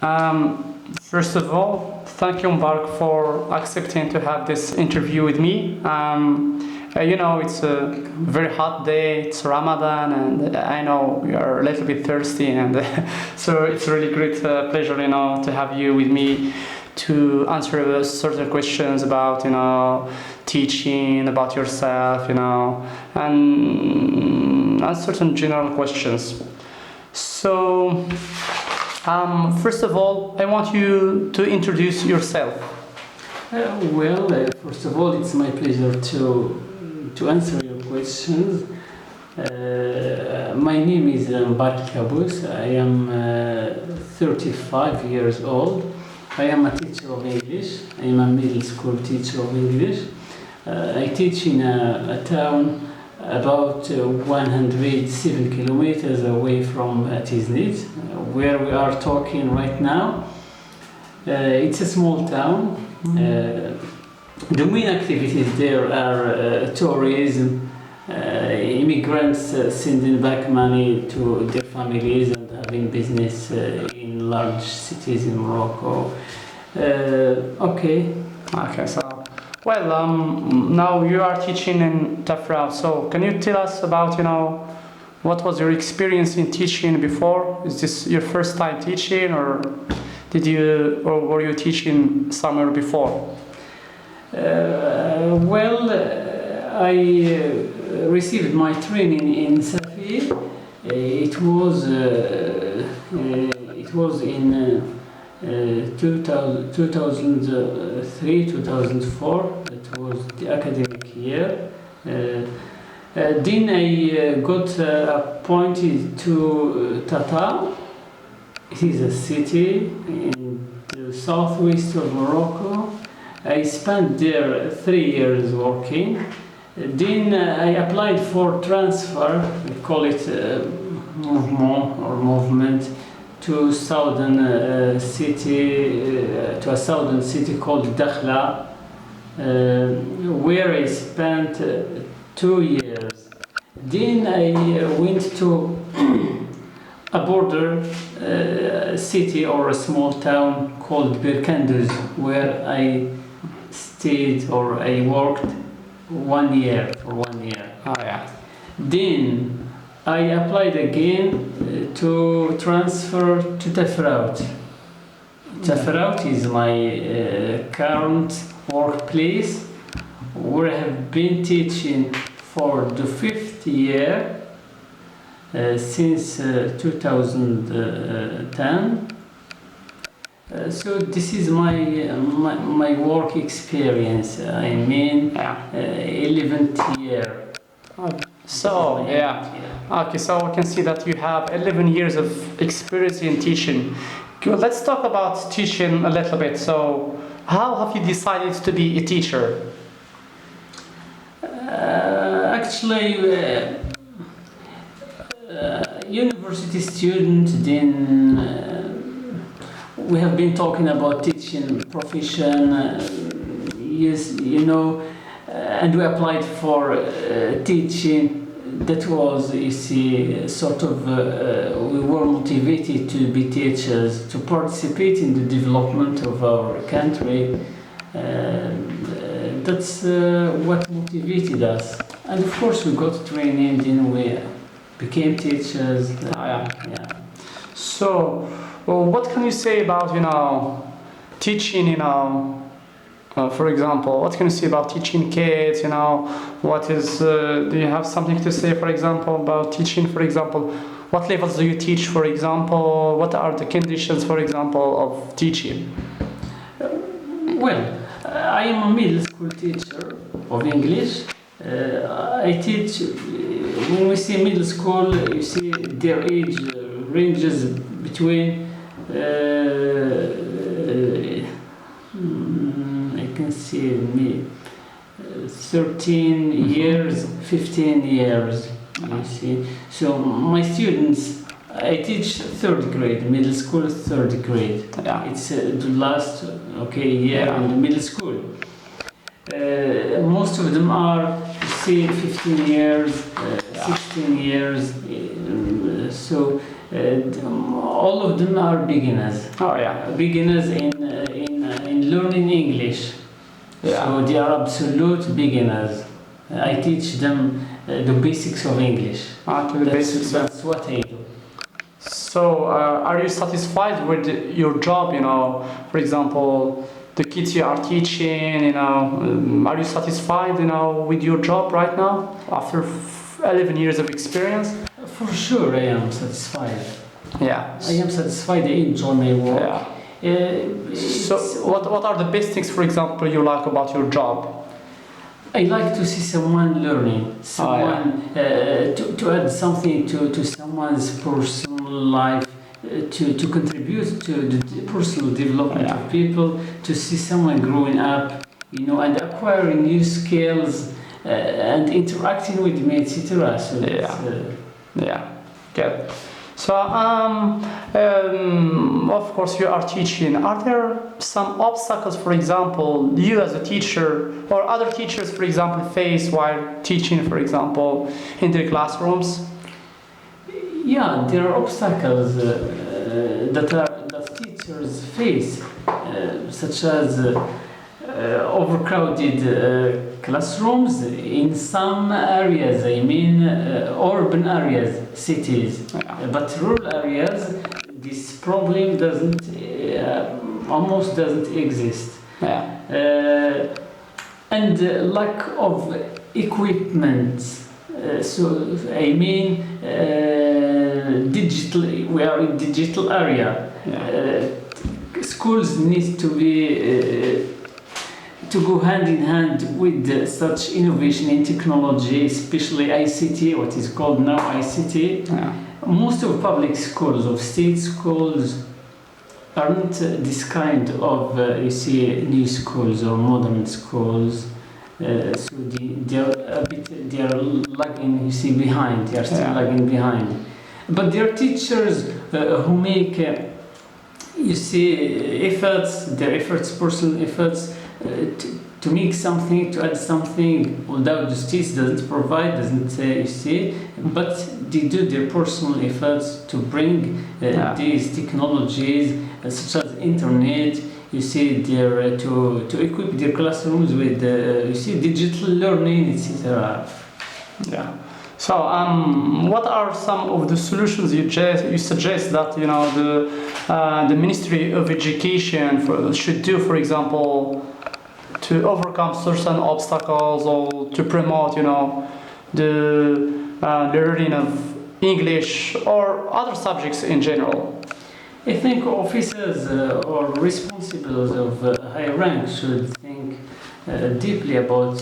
First of all, thank you, Mbark, for accepting to have this interview with me. It's a very hot day, it's Ramadan, and I know you are a little bit thirsty, and so it's really great pleasure, to have you with me to answer certain questions about, teaching, about yourself, and certain general questions. So, first of all, I want you to introduce yourself. First of all, it's my pleasure to answer your questions. My name is Mbark. I am 35 years old. I am a teacher of English. I am a middle school teacher of English. I teach in a town about 107 kilometers away from Tiznit, where we are talking right now. It's a small town. The main activities there are tourism, immigrants sending back money to their families and having business in large cities in Morocco. Okay. So, now you are teaching in Tafra. So, can you tell us about, what was your experience in teaching before? Is this your first time teaching, or were you teaching somewhere before? I received my training in Safi. It was in 2003, 2004. It was the academic year. Then I got appointed to Tata. It is a city in the southwest of Morocco. I spent there 3 years working. Then I applied for transfer, we call it movement, to southern city, to a southern city called Dakhla, where I spent 2 years. Then I went to a border city or a small town called Birkanduz, where I stayed or I worked 1 year for 1 year. Oh yeah. Then I applied again to transfer to Tafraout. Tafraout is my current workplace, where I have been teaching for the 5th year since 2010. So this is my work experience. 11th year. So yeah. Okay, so we can see that you have 11 years of experience in teaching. Let's talk about teaching a little bit. So, how have you decided to be a teacher? University student. Then we have been talking about teaching profession. Yes, and we applied for teaching. That was, sort of, we were motivated to be teachers, to participate in the development of our country. That's what motivated us. And of course, we got training, then we became teachers. Yeah. So, what can you say about, teaching, for example, what can you say about teaching kids? What is? Do you have something to say, for example, about teaching? For example, what levels do you teach? For example, what are the conditions, for example, of teaching? I am a middle school teacher of English. I teach. When we say middle school, you see their age ranges between. I can see me 13 years, 15 years, you see. So my students, I teach 3rd grade, middle school 3rd grade. Yeah. It's the last year in the middle school. Most of them are, 15 years, 16 years. So all of them are beginners. Oh yeah. Beginners in learning English. Yeah. So they are absolute beginners. I teach them the basics of English. To the basics. That's what I do. So, are you satisfied with your job? You know, for example, the kids you are teaching. You know, are you satisfied? You know, with your job right now after 11 years of experience? For sure, I am satisfied. Yeah. I am satisfied. I enjoy my work. Yeah. So, what are the best things, for example, you like about your job? I like to see someone learning, someone to add something to someone's personal life, to contribute to the personal development of people, to see someone growing up, you know, and acquiring new skills and interacting with me, etc. So Good. So, of course, you are teaching. Are there some obstacles, for example, you as a teacher or other teachers, for example, face while teaching, for example, in their classrooms? Yeah, there are obstacles that teachers face, such as overcrowded classrooms in some areas. I mean, urban areas, cities, but rural areas, this problem almost doesn't exist. And lack of equipment. So I mean, we are in digital area. Schools need to be to go hand in hand with such innovation in technology, especially ICT, what is called now ICT. Most of public schools, of state schools, aren't this kind of new schools or modern schools. So they are lagging, behind. They are still lagging behind. But there are teachers who make, personal efforts to make something, to add something, although the state doesn't provide, but they do their personal efforts to bring these technologies, such as internet. To equip their classrooms with digital learning, etc. Yeah. So, what are some of the solutions you suggest that the Ministry of Education should do, for example, to overcome certain obstacles or to promote, the learning of English or other subjects in general? I think officers or responsibles of high rank should think deeply about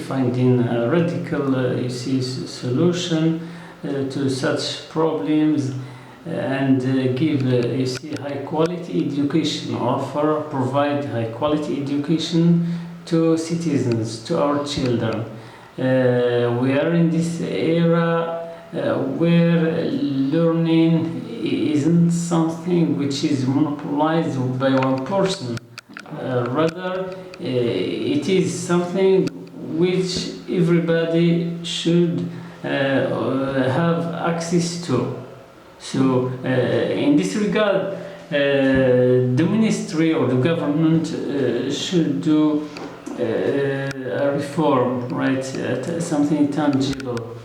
finding a radical solution to such problems and give high quality education, provide high quality education to citizens, to our children. We are in this era where learning isn't something which is monopolized by one person. Rather, it is something which everybody should have access to. So, in this regard, the ministry or the government should do a reform, right? Something tangible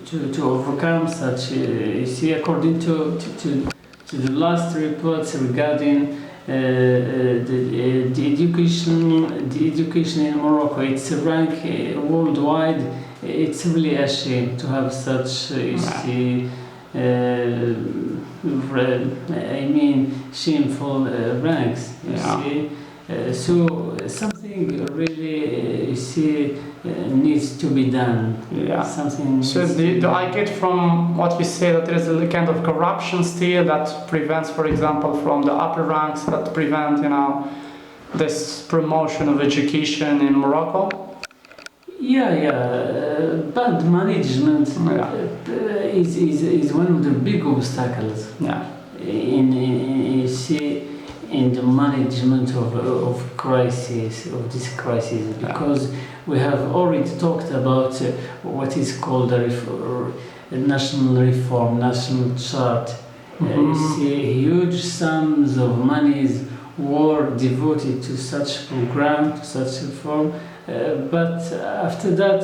to overcome such. According to the last reports regarding the education in Morocco, it's ranked worldwide. It's really a shame to have such shameful ranks. So something really needs to be done. Something. So do I get from what you say that there is a kind of corruption still that prevents, for example, from the upper ranks that prevent, this promotion of education in Morocco? Bad management is one of the big obstacles. In the management of this crisis, because we have already talked about what is called national reform, national chart. You see huge sums of monies were devoted to such program, to such reform, but after that,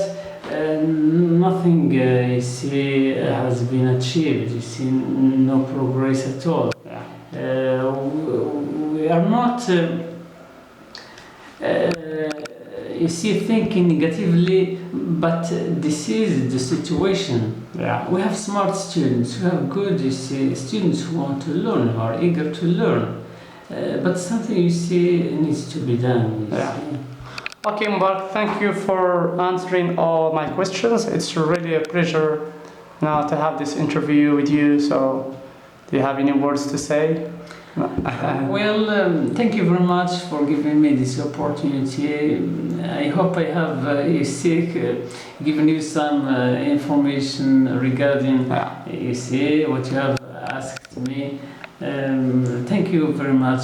nothing you see has been achieved. You see no progress at all. We are not, you see, thinking negatively, but this is the situation. We have smart students, we have good, you see, students who want to learn, who are eager to learn. But something, you see, needs to be done. You see. Okay, Mbark, thank you for answering all my questions. It's really a pleasure now to have this interview with you. So, do you have any words to say? Well, thank you very much for giving me this opportunity. I hope I have given you some information regarding you see what you have asked me. Thank you very much.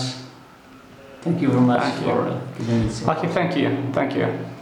Thank you very much for giving me this opportunity. Okay, thank you. Thank you.